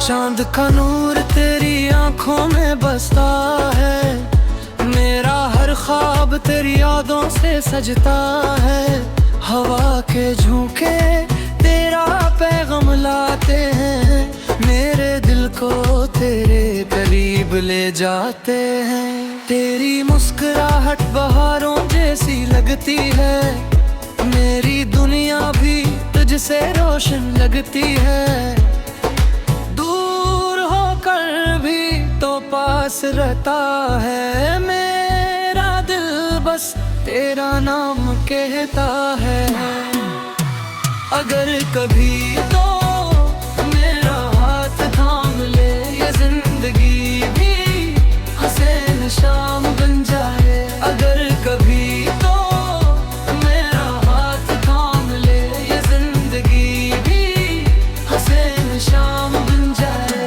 चांद का नूर तेरी आंखों में बसता है, मेरा हर ख्वाब तेरी यादों से सजता है। हवा के झोंके तेरा पैगाम लाते हैं, मेरे दिल को तेरे करीब ले जाते हैं। तेरी मुस्कुराहट बहारों जैसी लगती है, मेरी दुनिया भी तुझसे रोशन लगती है। दूर होकर भी तो पास रहता है, मेरा दिल बस तेरा नाम कहता है। अगर कभी तो मेरा हाथ थाम ले, ये जिंदगी भी हसीन शाम बन जाए। अगर कभी तो मेरा हाथ थाम ले, ये जिंदगी भी हसीन शाम बन जाए।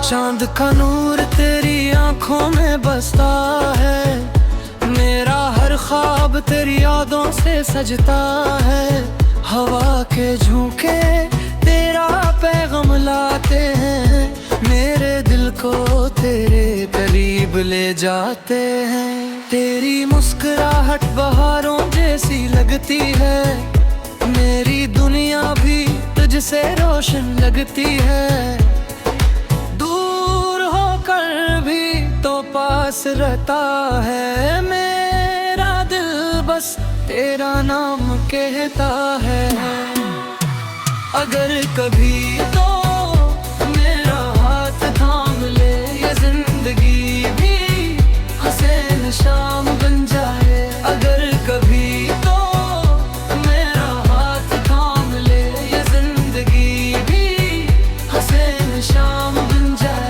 चांद का नूर तेरी आंखों में बसता है, मेरा हर ख्वाब तेरी यादों से सजता है। हवा के झोंके तेरा पैगाम लाते हैं, मेरे दिल को तेरे करीब ले जाते हैं। तेरी मुस्कुराहट बहारों जैसी लगती है, मेरी दुनिया भी तुझसे रोशन लगती है। भी तो पास रहता है, मेरा दिल बस तेरा नाम कहता है। अगर कभी तो मेरा हाथ थाम ले, ये जिंदगी भी हसीन शाम बन जाए। अगर कभी तो मेरा हाथ थाम ले, ये जिंदगी भी हसीन शाम बन जाए।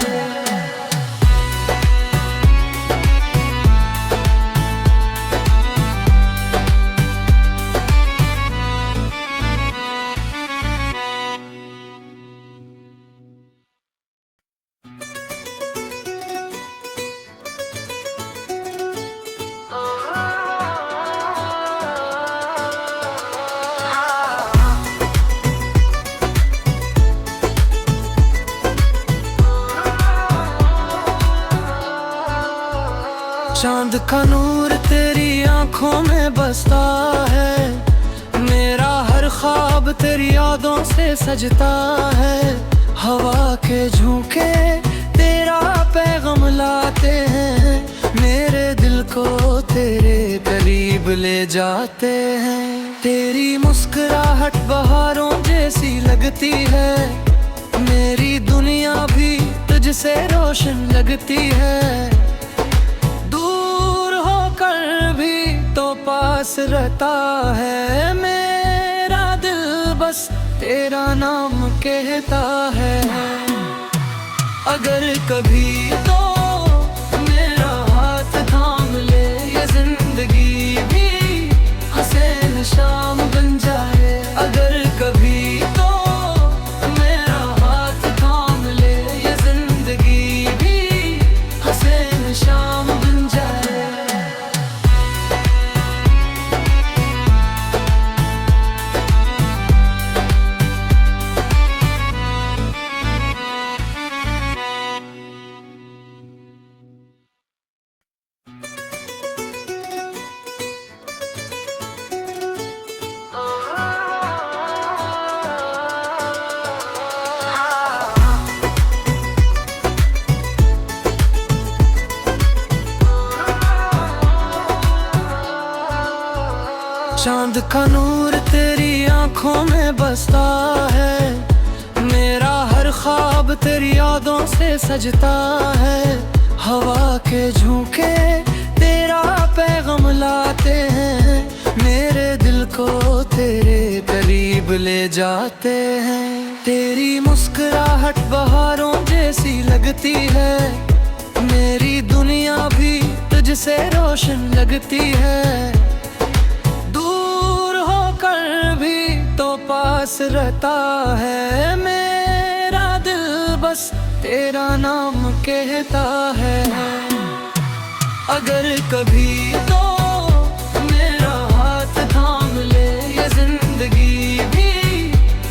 चांद का नूर तेरी आंखों में बसता है, मेरा हर ख्वाब तेरी यादों से सजता है। हवा के झोंके तेरा पैगाम लाते हैं, मेरे दिल को तेरे करीब ले जाते हैं। तेरी मुस्कुराहट बहारों जैसी लगती है, मेरी दुनिया भी तुझसे रोशन लगती है। भी तो पास रहता है, मेरा दिल बस तेरा नाम कहता है। अगर कभी तो मेरा हाथ थाम ले, ये जिंदगी भी हसीन शाम बन जाए। अगर कभी तो मेरा हाथ थाम ले, ये जिंदगी भी हसीन शाम बन जाए। चांद का नूर तेरी आंखों में बसता है, मेरा हर ख्वाब तेरी यादों से सजता है। हवा के झोंके तेरा पैगाम लाते हैं, मेरे दिल को तेरे करीब ले जाते हैं। तेरी मुस्कुराहट बहारों जैसी लगती है, मेरी दुनिया भी तुझसे रोशन लगती है। दूर होकर भी तो पास रहता है, मेरा दिल बस तेरा नाम कहता है। अगर कभी तो मेरा हाथ थाम ले, ये जिंदगी भी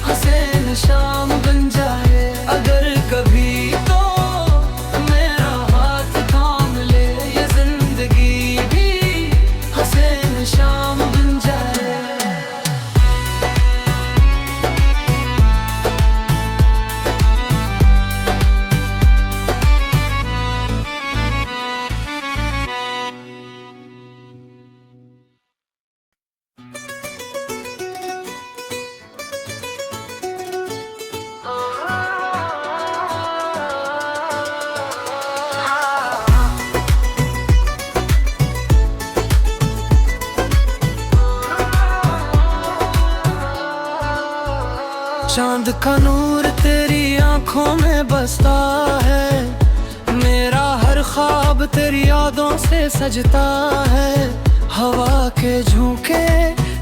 हसीन शाम बन जाए। अगर कभी तो मेरा हाथ थाम ले, ये जिंदगी भी हसीन शाम बन जाए। चांद का नूर तेरी आंखों में बसता है, मेरा हर ख्वाब तेरी यादों से सजता है। हवा के झोंके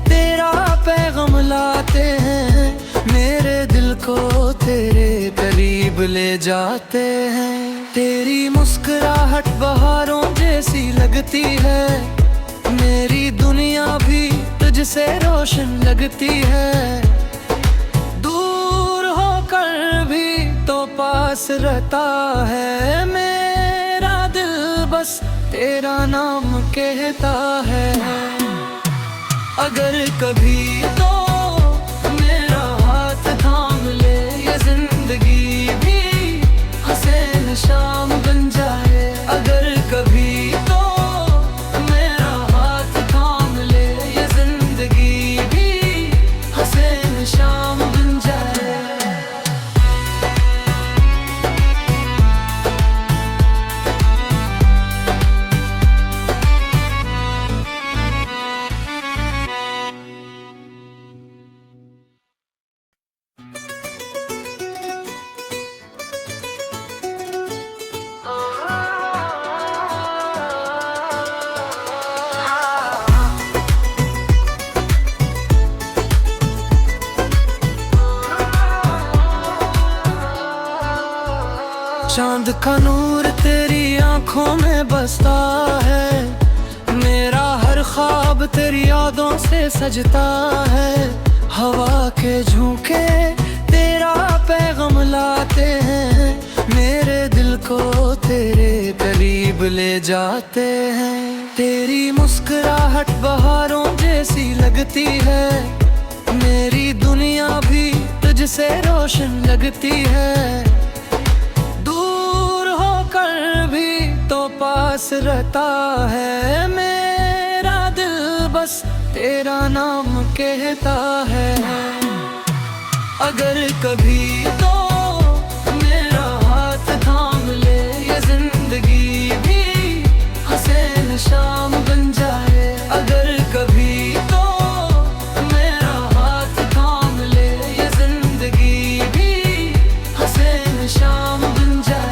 तेरा पैगाम लाते हैं, मेरे दिल को तेरे करीब ले जाते हैं। तेरी मुस्कुराहट बहारों जैसी लगती है, मेरी दुनिया भी तुझसे रोशन लगती है। तो पास रहता है, मेरा दिल बस तेरा नाम कहता है। अगर कभी तो मेरा हाथ थाम ले, ये जिंदगी भी हसीन शाम बन जाए। अगर कभी तो मेरा हाथ थाम ले, ये जिंदगी भी हसीन शाम बन जाए। चांद का नूर तेरी आंखों में बसता है, मेरा हर ख्वाब तेरी यादों से सजता है। हवा के झोंके तेरा पैगाम लाते हैं, मेरे दिल को तेरे करीब ले जाते हैं। तेरी मुस्कुराहट बहारों जैसी लगती है, मेरी दुनिया भी तुझसे रोशन लगती है। तो पास रहता है, मेरा दिल बस तेरा नाम कहता है। अगर कभी तो मेरा हाथ थाम ले, ये जिंदगी भी हसीन शाम बन जाए। अगर कभी तो मेरा हाथ थाम ले, ये जिंदगी भी हसीन शाम बन जाए।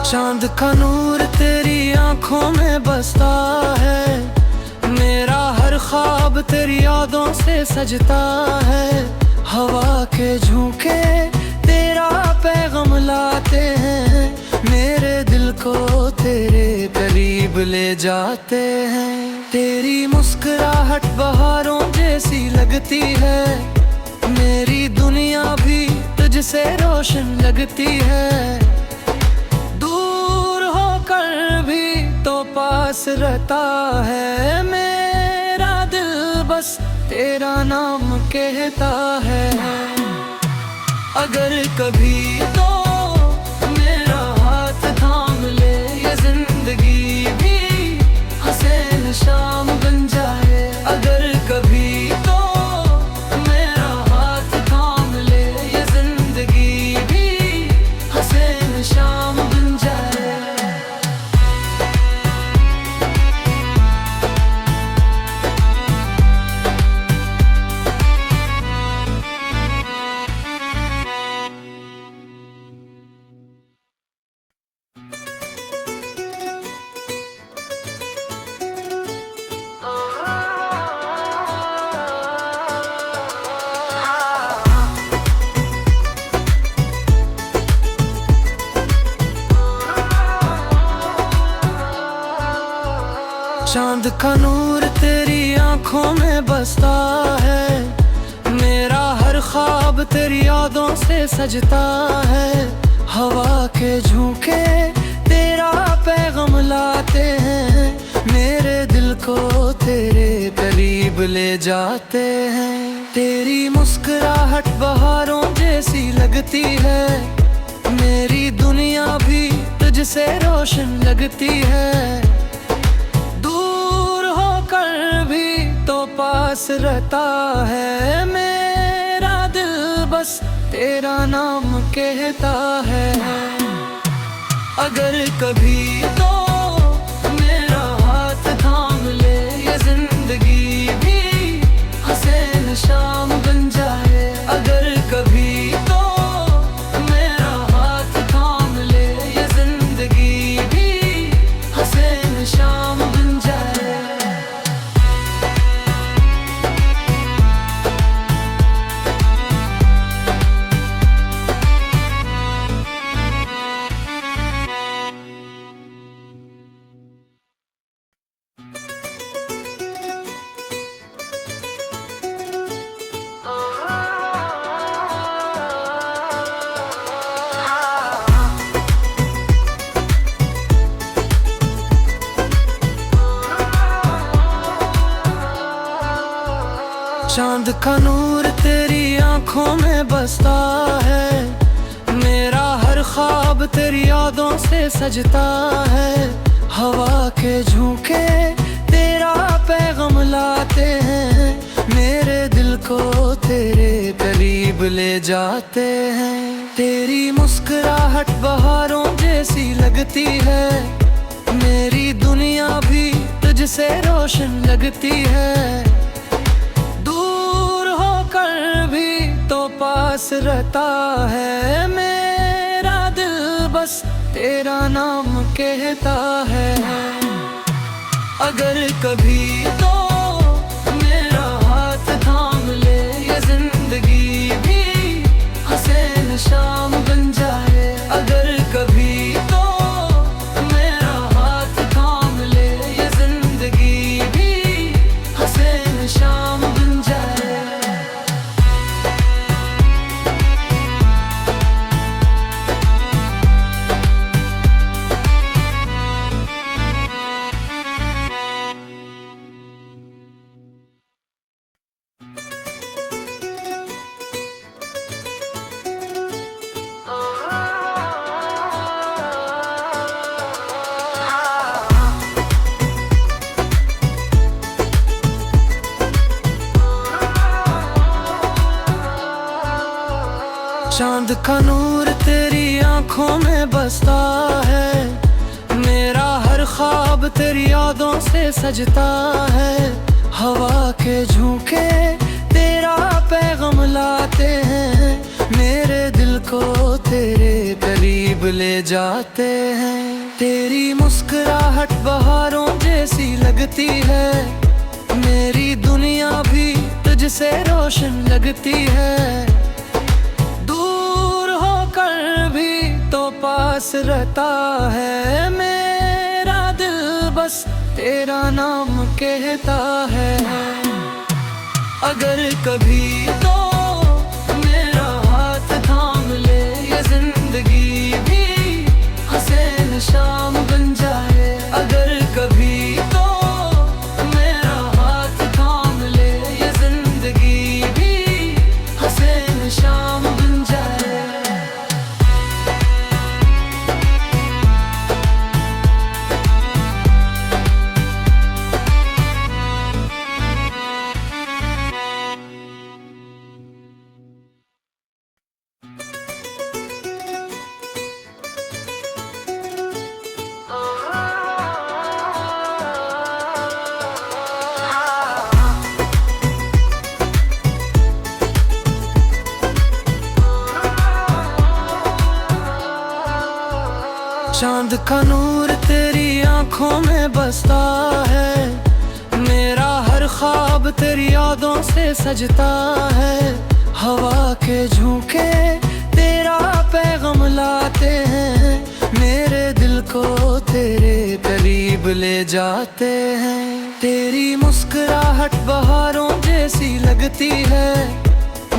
चांद का नूर तेरी आंखों में बसता है, मेरा हर ख्वाब तेरी यादों से सजता है। हवा के झोंके तेरा पैगाम लाते हैं, मेरे दिल को तेरे करीब ले जाते हैं। तेरी मुस्कुराहट बहारों जैसी लगती है, मेरी दुनिया भी तुझसे रोशन लगती है। पास रहता है, मेरा दिल बस तेरा नाम कहता है। अगर कभी तो मेरा हाथ थाम ले, ये जिंदगी भी हसीन शाम बन जाए। अगर कभी तो मेरा हाथ थाम ले, ये जिंदगी भी हसीन शाम बन जाए। चांद का नूर तेरी आंखों में बसता है, मेरा हर ख्वाब तेरी यादों से सजता है। हवा के झोंके तेरा पैगाम लाते हैं, मेरे दिल को तेरे करीब ले जाते हैं। तेरी मुस्कुराहट बहारों जैसी लगती है, मेरी दुनिया भी तुझसे रोशन लगती है। तो पास रहता है मेरा दिल, बस तेरा नाम कहता है। अगर कभी तो मेरा हाथ थाम ले, ये जिंदगी भी हसीन शाम बन जाए। अगर कभी तो मेरा हाथ थाम ले, ये जिंदगी भी हसीन शाम बन जाए। चांद का नूर तेरी आंखों में बसता है, मेरा हर ख्वाब तेरी यादों से सजता है। हवा के झोंके तेरा पैगाम लाते हैं, मेरे दिल को तेरे करीब ले जाते हैं। तेरी मुस्कुराहट बहारों जैसी लगती है, मेरी दुनिया भी तुझसे रोशन लगती है। तो पास रहता है मेरा दिल, बस तेरा नाम कहता है। अगर कभी तो मेरा हाथ थाम ले, ये जिंदगी भी हसीन शाम बन जाए। अगर कभी तो मेरा हाथ थाम ले, ये जिंदगी भी हसीन शाम बन जाए। चांद का नूर तेरी आंखों में बसता है, मेरा हर ख्वाब तेरी यादों से सजता है। हवा के झोंके तेरा पैगाम लाते हैं, मेरे दिल को तेरे करीब ले जाते हैं। तेरी मुस्कुराहट बहारों जैसी लगती है, मेरी दुनिया भी तुझसे रोशन लगती है। तो पास रहता है मेरा दिल, बस तेरा नाम कहता है। अगर कभी तो मेरा हाथ थाम ले, ये जिंदगी भी हसीन शाम बन जाए। अगर कभी तो मेरा हाथ थाम ले, ये जिंदगी चांद का नूर तेरी आंखों में बसता है, मेरा हर ख्वाब तेरी यादों से सजता है। हवा के झोंके तेरा पैगाम लाते हैं, मेरे दिल को तेरे करीब ले जाते हैं। तेरी मुस्कुराहट बहारों जैसी लगती है,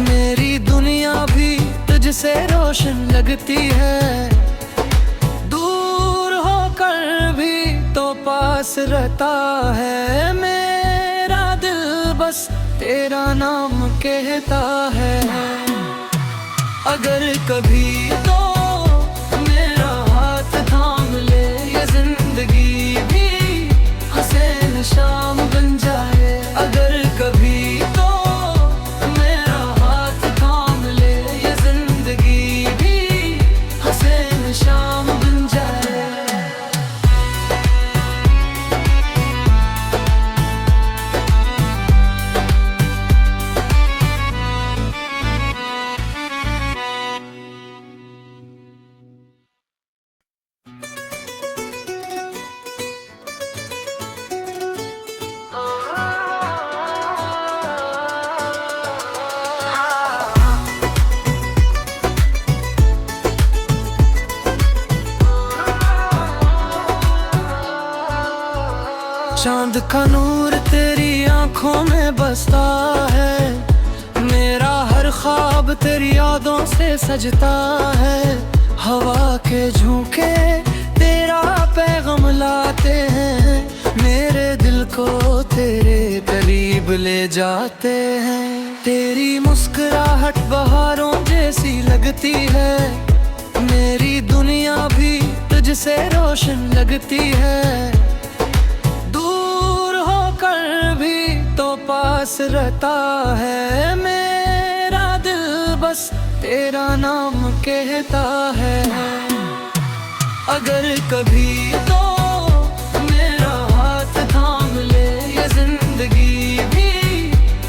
मेरी दुनिया भी तुझसे रोशन लगती है। दूर होकर भी तो पास रहता है, मेरा दिल बस तेरा नाम कहता है। अगर कभी तो मेरा हाथ थाम ले, ये जिंदगी भी हसीन शाम बन जाए। अगर कभी तो मेरा हाथ थाम ले, ये जिंदगी भी हसीन शाम बन जाए। चांद का नूर तेरी आंखों में बसता है, मेरा हर ख्वाब तेरी यादों से सजता है। हवा के झोंके तेरा पैगाम लाते हैं, मेरे दिल को तेरे करीब ले जाते हैं। तेरी मुस्कुराहट बहारों जैसी लगती है, मेरी दुनिया भी तुझसे रोशन लगती है। तो पास रहता है, मेरा दिल बस तेरा नाम कहता है। अगर कभी तो मेरा हाथ थाम ले, ये जिंदगी भी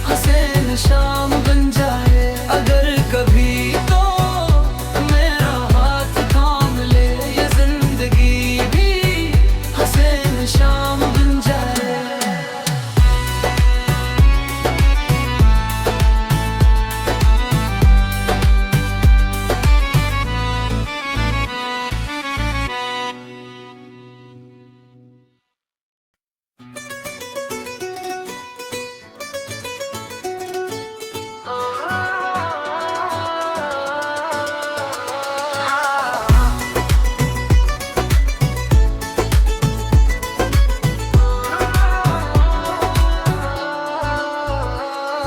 हसीन शाम बन जाए। अगर कभी तो मेरा हाथ थाम ले, ये जिंदगी भी हसीन शाम बन जाए।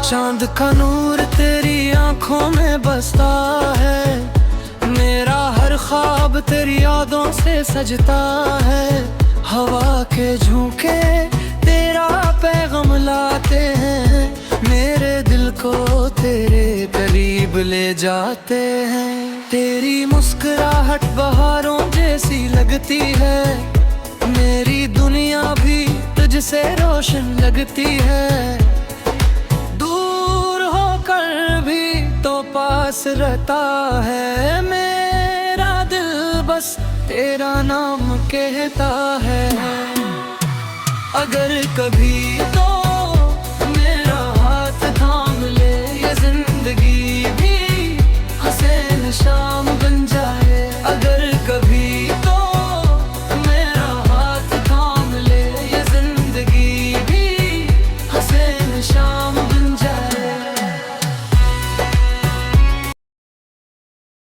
चांद का नूर तेरी आंखों में बसता है, मेरा हर ख्वाब तेरी यादों से सजता है। हवा के झोंके तेरा पैगाम लाते हैं, मेरे दिल को तेरे करीब ले जाते हैं। तेरी मुस्कुराहट बहारों जैसी लगती है, मेरी दुनिया भी तुझसे रोशन लगती है। तो पास रहता है, मेरा दिल बस तेरा नाम कहता है। अगर कभी